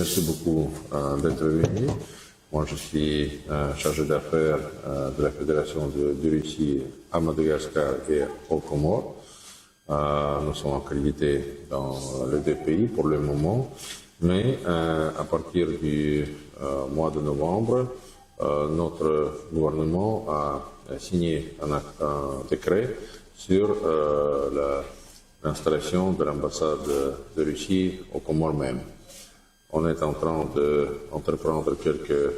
merci beaucoup d'être venu. Moi, je suis chargé d'affaires de la Fédération de Russie à Madagascar et aux Comores. Nous sommes accrédités dans les deux pays pour le moment, mais à partir du mois de novembre, notre gouvernement a signé un décret sur l'installation de l'ambassade de Russie aux Comores même. On est en train d'entreprendre quelques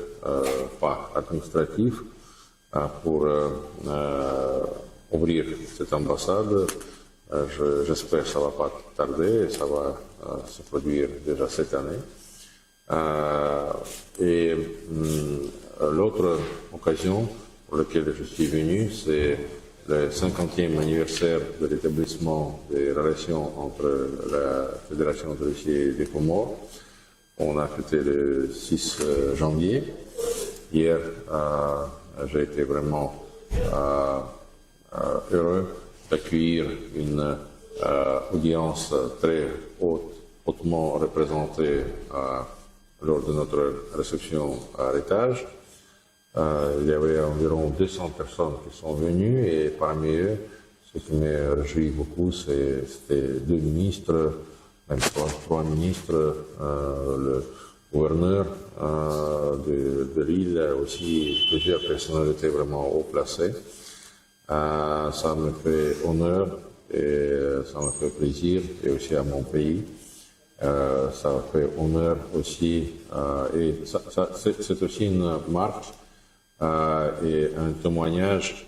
pas administratifs pour ouvrir cette ambassade. J'espère que ça ne va pas tarder, ça va se produire déjà cette année. L'autre occasion pour laquelle je suis venu, c'est le 50e anniversaire de l'établissement des relations entre la Fédération de Russie et les Comores. On a fêté le 6 janvier. Hier, j'ai été vraiment heureux d'accueillir une audience très hautement représentée lors de notre réception à l'étage. Il y avait environ 200 personnes qui sont venues et parmi eux, ce qui me réjouit beaucoup, c'était deux ministres, même trois ministres, le gouverneur de l'île, aussi plusieurs personnalités vraiment haut placées. Ça me fait honneur et ça me fait plaisir, et aussi à mon pays. Ça me fait honneur aussi, et c'est aussi une marque et un témoignage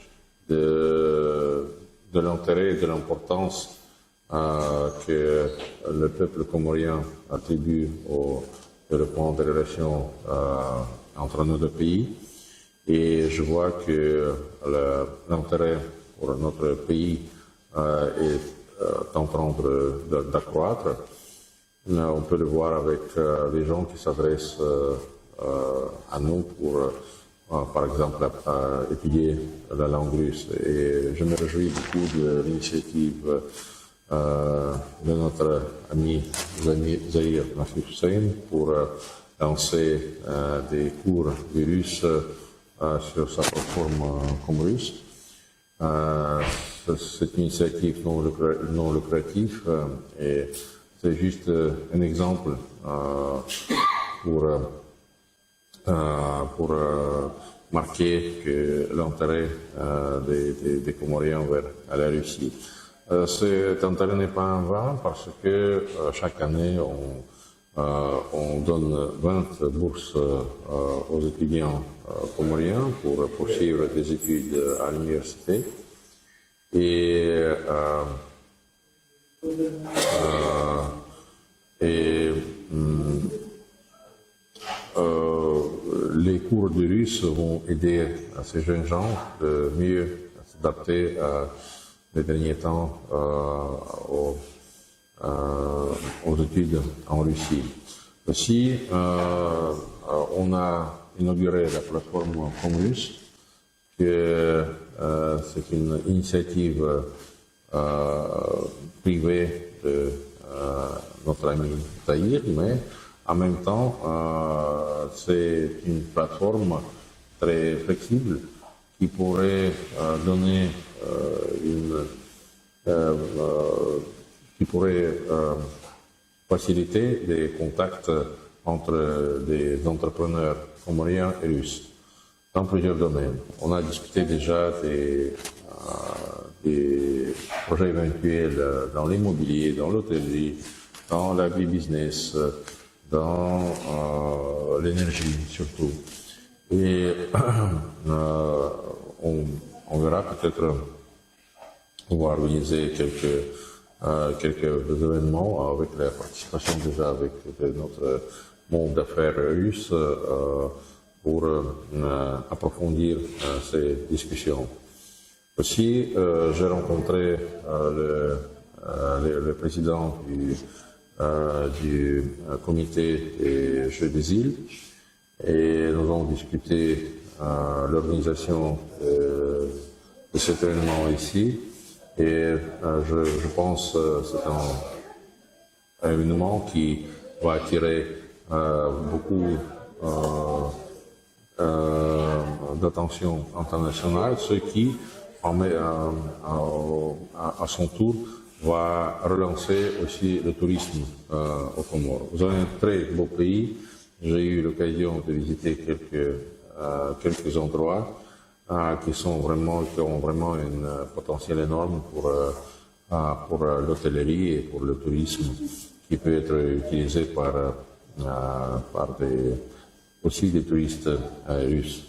de l'intérêt et de l'importance que le peuple comorien attribue au développement des relations entre nos deux pays. Et je vois que l'intérêt pour notre pays est en train d'accroître. On peut le voir avec les gens qui s'adressent à nous pour, par exemple, étudier la langue russe. Et je me réjouis beaucoup de l'initiative de notre ami Zahir Nafis Hussein pour lancer des cours de russe sur sa plateforme Comrusse. Cette initiative non lucrative et c'est juste un exemple pour marquer que l'intérêt des Comoriens vers la Russie. Cet intérêt n'est pas en vain parce que chaque année on donne 20 bourses aux étudiants comoriens pour poursuivre des études à l'université. Les cours de russe vont aider à ces jeunes gens de mieux s'adapter les derniers temps aux études en Russie. Aussi, on a inauguré la plateforme Comrusse, que c'est une initiative privée de notre ami Zahir, mais en même temps, c'est une plateforme très flexible qui pourrait donner qui pourrait faciliter des contacts entre des entrepreneurs comoriens et russes dans plusieurs domaines. On a discuté déjà des projets éventuels dans l'immobilier, dans l'hôtellerie, dans l'agribusiness, dans l'énergie surtout. Et on verra peut-être, on va organiser quelques événements avec la participation déjà avec notre monde d'affaires russe pour approfondir ces discussions. Aussi, j'ai rencontré le président du comité des Jeux des îles et nous avons discuté l'organisation de cet événement ici. Et je pense que c'est un événement qui va attirer beaucoup d'attention internationale, ce qui, à son tour, va relancer aussi le tourisme aux Comores. Vous avez un très beau pays. J'ai eu l'occasion de visiter quelques endroits qui ont vraiment un potentiel énorme pour l'hôtellerie et pour le tourisme, qui peut être utilisé aussi des touristes russes.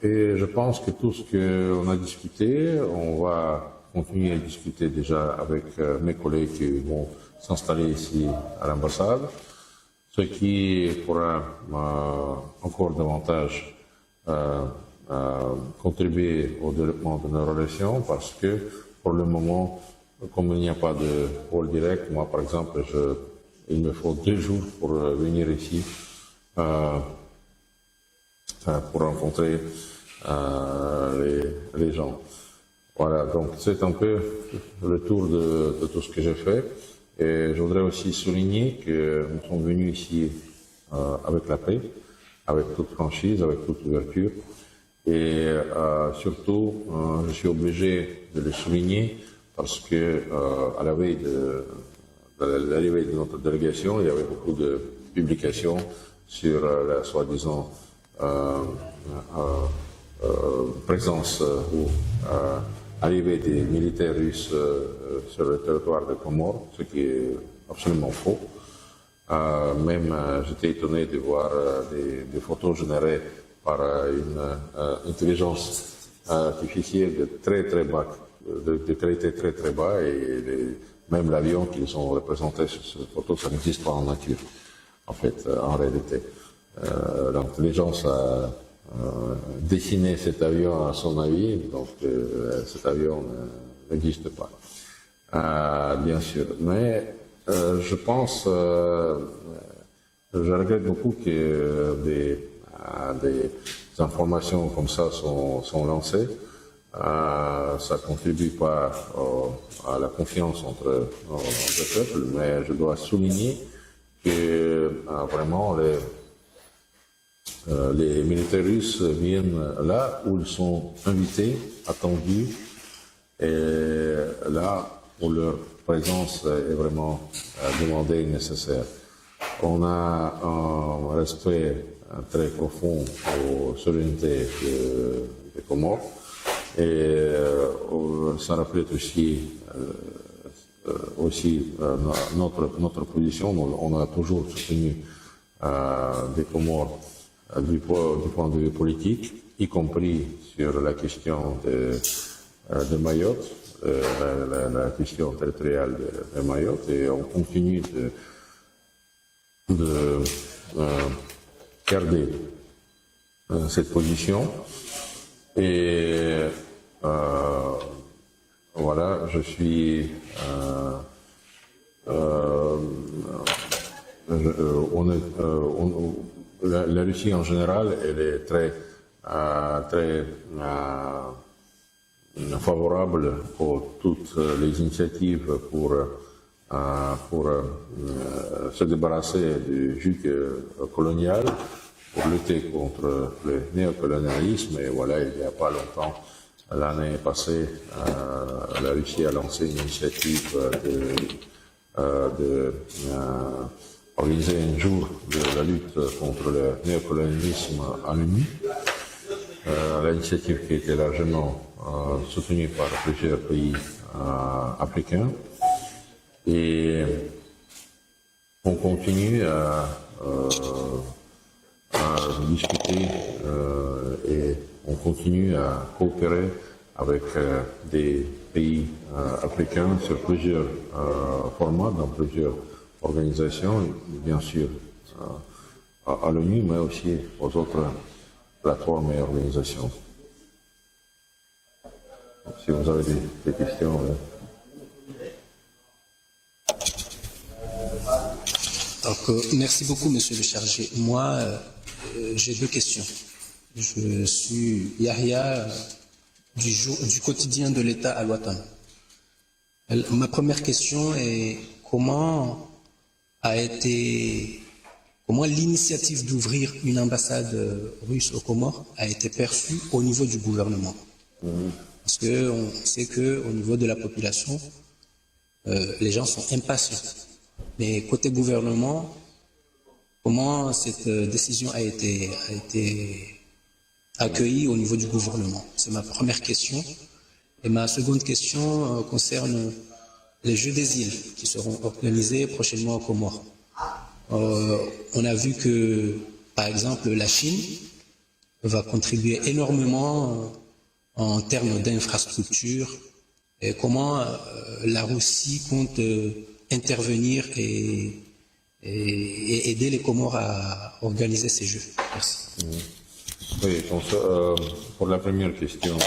Et je pense que tout ce qu'on a discuté, on va continuer à discuter déjà avec mes collègues qui vont s'installer ici à l'ambassade, ce qui pourra encore davantage contribuer au développement de nos relations, parce que pour le moment, comme il n'y a pas de vol direct, moi par exemple, il me faut 2 jours pour venir ici pour rencontrer les gens. Voilà, donc c'est un peu le tour de tout ce que j'ai fait. Et je voudrais aussi souligner que nous sommes venus ici avec la paix, avec toute franchise, avec toute ouverture. Et surtout, je suis obligé de le souligner parce que à la veille de l'arrivée de notre délégation, il y avait beaucoup de publications sur la soi-disant présence ou arrivée des militaires russes sur le territoire de Comores, ce qui est absolument faux. Même j'étais étonné de voir des photos générées par une intelligence artificielle de très très bas, de qualité très très bas, et même l'avion qu'ils ont représenté sur cette photo, ça n'existe pas en nature, en fait, en réalité. L'intelligence a dessiné cet avion à son avis, donc cet avion n'existe pas, bien sûr. Mais je pense, je regrette beaucoup que des informations comme ça sont lancées. Ça contribue pas à la confiance entre les peuples, mais je dois souligner que vraiment les militaires russes viennent là où ils sont invités, attendus, et là où leur présence est vraiment demandée et nécessaire. On a un respect très profond aux souverainetés des Comores, et ça reflète aussi notre position. On a toujours soutenu des Comores du point de vue politique, y compris sur la question de Mayotte, la question territoriale de Mayotte, et on continue de garder cette position. Et voilà, je suis la Russie en général, elle est très favorable pour toutes les initiatives pour se débarrasser du joug colonial, pour lutter contre le néocolonialisme. Et voilà, il n'y a pas longtemps, l'année passée, la Russie a lancé une initiative de organiser un jour de la lutte contre le néocolonialisme à l'ONU. L'initiative qui a été largement soutenue par plusieurs pays africains. Et on continue à discuter et on continue à coopérer avec des pays africains sur plusieurs formats, dans plusieurs organisations, bien sûr à l'ONU, mais aussi aux autres plateformes et organisations. Donc, si vous avez des questions. Donc, merci beaucoup, monsieur le chargé. Moi, j'ai 2 questions. Je suis Yahya du quotidien de l'État à Ouattara. Ma première question est comment comment l'initiative d'ouvrir une ambassade russe aux Comores a été perçue au niveau du gouvernement. Parce qu'on sait qu'au niveau de la population, les gens sont impatients. Mais côté gouvernement, comment cette décision a été accueillie au niveau du gouvernement? C'est ma première question. Et ma seconde question concerne les Jeux des îles qui seront organisés prochainement aux Comores. On a vu que, par exemple, la Chine va contribuer énormément en termes d'infrastructures. Et comment la Russie compte intervenir et aider les Comores à organiser ces Jeux? Merci. Oui, pour la première question,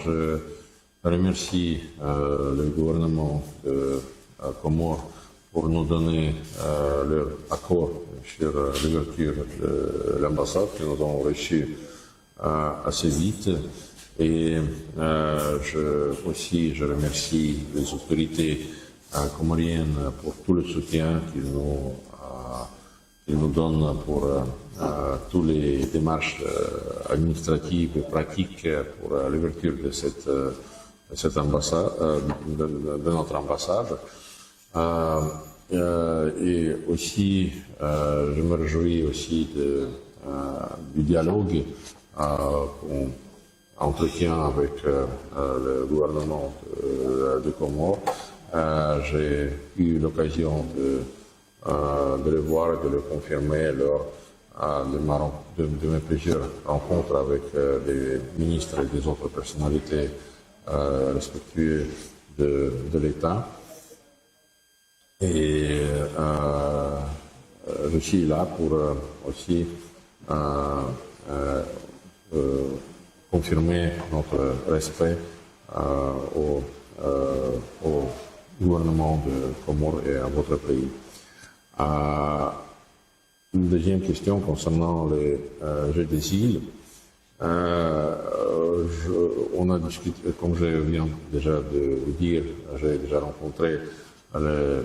je remercie le gouvernement de Comores pour nous donner leur accord sur l'ouverture de l'ambassade que nous avons reçu assez vite. Et je remercie les autorités comoriennes pour tout le soutien qu'ils nous donnent pour toutes les démarches administratives et pratiques pour l'ouverture de cette ambassade, de notre ambassade. Et aussi, je me réjouis aussi du dialogue qu'on entretient avec le gouvernement de Comores. J'ai eu l'occasion de le voir et de le confirmer lors de mes plusieurs rencontres avec les ministres et des autres personnalités respectueuses de l'État. Et je suis là pour aussi confirmer notre respect au gouvernement de Comores et à votre pays. Une deuxième question concernant les Jeux des îles. On a discuté, comme je viens déjà de le dire, j'ai déjà rencontré le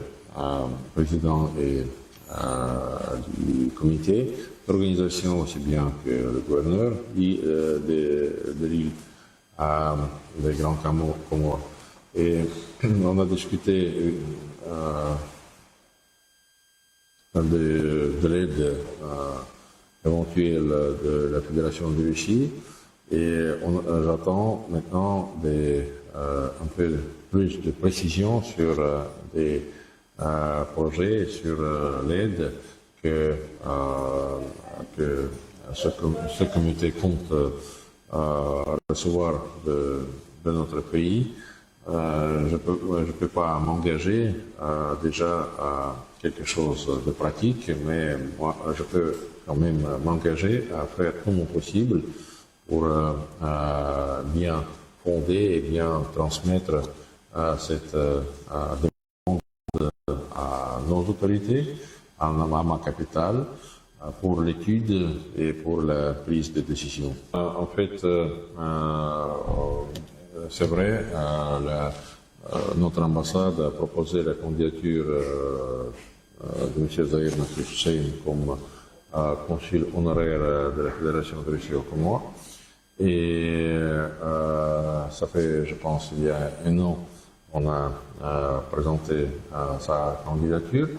président et du comité d'organisation, aussi bien que le gouverneur de l'île des Grands Comores. Et on a discuté de l'aide éventuelle de la Fédération de Russie et j'attends maintenant un peu plus de précision sur des projets, sur l'aide que ce comité compte recevoir de notre pays. Je peux pas m'engager déjà à quelque chose de pratique, mais moi, je peux quand même m'engager à faire tout mon possible pour bien fonder et bien transmettre cette demande à nos autorités, à ma capitale, pour l'étude et pour la prise de décision. En fait, c'est vrai, notre ambassade a proposé la candidature de M. Zahir Nasser Hussein comme consul honoraire de la Fédération de Russie aux Comores. Et ça fait, je pense, il y a un an, on a présenté sa candidature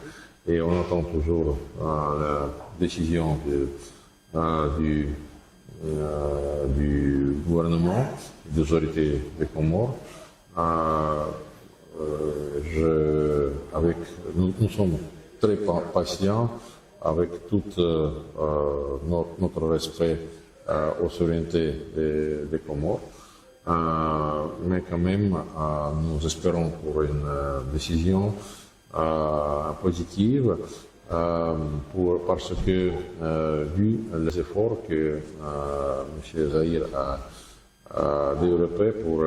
et on attend toujours la décision du gouvernement, des autorités des Comores. Nous sommes très patients avec tout notre respect aux souverainetés des Comores, mais quand même nous espérons pour une décision positive parce que vu les efforts que M. Zahir a développés pour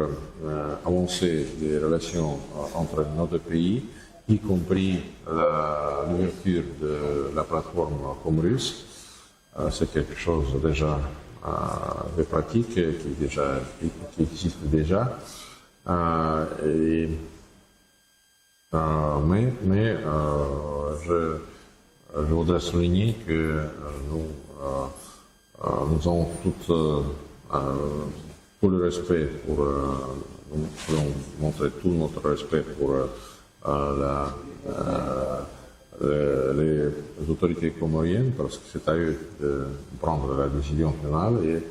avancer les relations entre nos deux pays, y compris l'ouverture de la plateforme Comrusse, c'est quelque chose déjà de pratique qui existe déjà. Et Je voudrais souligner que nous avons tout le respect nous voulons montrer tout notre respect pour les autorités comoriennes parce que c'est à eux de prendre la décision finale et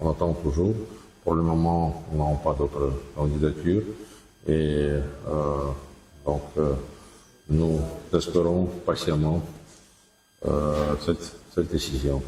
on attend toujours. Pour le moment, nous n'avons pas d'autres candidatures et donc nous espérons patiemment cette décision.